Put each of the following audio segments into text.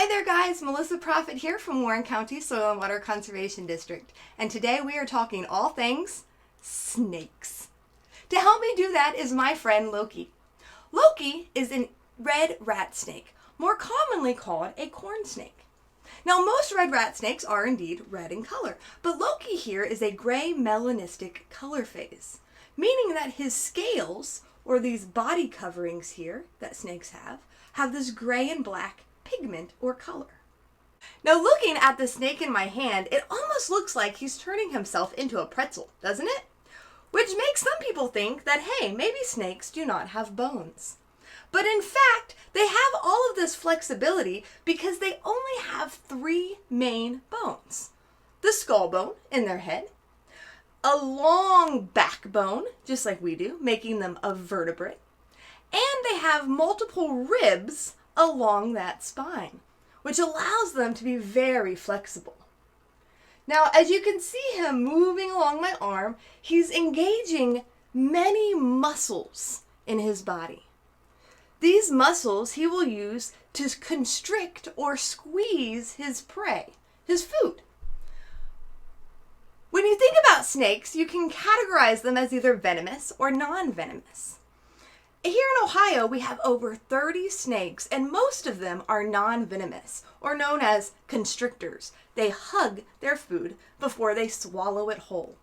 Hi there guys, Melissa Prophet here from Warren County Soil and Water Conservation District, and today we are talking all things snakes. To help me do that is my friend Loki. Loki is a red rat snake, more commonly called a corn snake. Now most red rat snakes are indeed red in color, but Loki here is a gray melanistic color phase, meaning that his scales, or these body coverings here that snakes have this gray and black pigment or color. Now looking at the snake in my hand, it almost looks like he's turning himself into a pretzel, doesn't it? Which makes some people think that, hey, maybe snakes do not have bones. But in fact, they have all of this flexibility because they only have three main bones. The skull bone in their head, a long backbone, just like we do, making them a vertebrate, and they have multiple ribs along that spine, which allows them to be very flexible. Now, as you can see him moving along my arm, he's engaging many muscles in his body. These muscles he will use to constrict or squeeze his prey, his food. When you think about snakes, you can categorize them as either venomous or non-venomous. Here in Ohio, we have over 30 snakes, and most of them are non-venomous, or known as constrictors. They hug their food before they swallow it whole.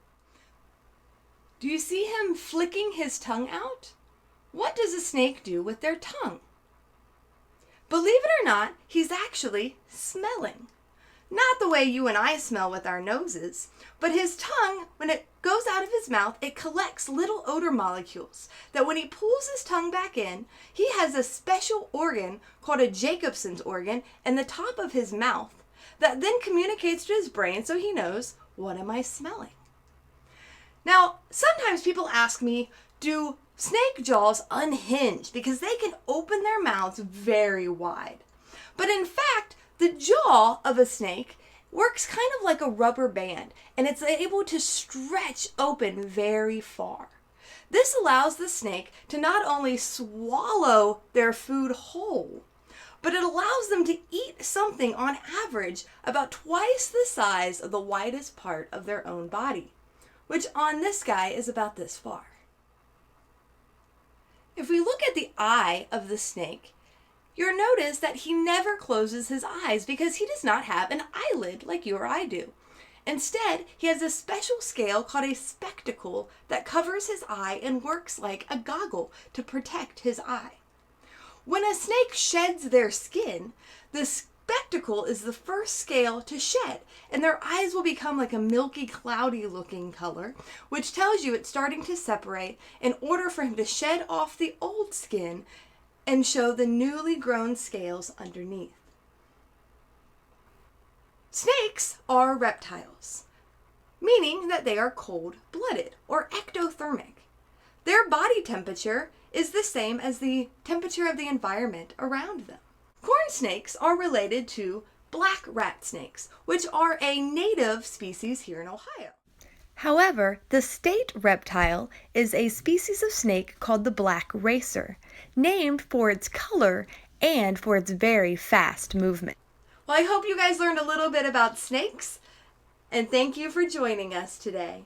Do you see him flicking his tongue out? What does a snake do with their tongue? Believe it or not, he's actually smelling. Not the way you and I smell with our noses, but his tongue, when it goes out of his mouth, it collects little odor molecules that when he pulls his tongue back in, he has a special organ called a Jacobson's organ in the top of his mouth that then communicates to his brain so he knows, what am I smelling? Now, sometimes people ask me, do snake jaws unhinge because they can open their mouths very wide? But in fact, the jaw of a snake works kind of like a rubber band, and it's able to stretch open very far. This allows the snake to not only swallow their food whole, but it allows them to eat something on average about twice the size of the widest part of their own body, which on this guy is about this far. If we look at the eye of the snake, you'll notice that he never closes his eyes because he does not have an eyelid like you or I do. Instead, he has a special scale called a spectacle that covers his eye and works like a goggle to protect his eye. When a snake sheds their skin, the spectacle is the first scale to shed, and their eyes will become like a milky, cloudy looking color, which tells you it's starting to separate in order for him to shed off the old skin and show the newly grown scales underneath. Snakes are reptiles, meaning that they are cold-blooded or ectothermic. Their body temperature is the same as the temperature of the environment around them. Corn snakes are related to black rat snakes, which are a native species here in Ohio. However, the state reptile is a species of snake called the black racer, named for its color and for its very fast movement. Well, I hope you guys learned a little bit about snakes, and thank you for joining us today.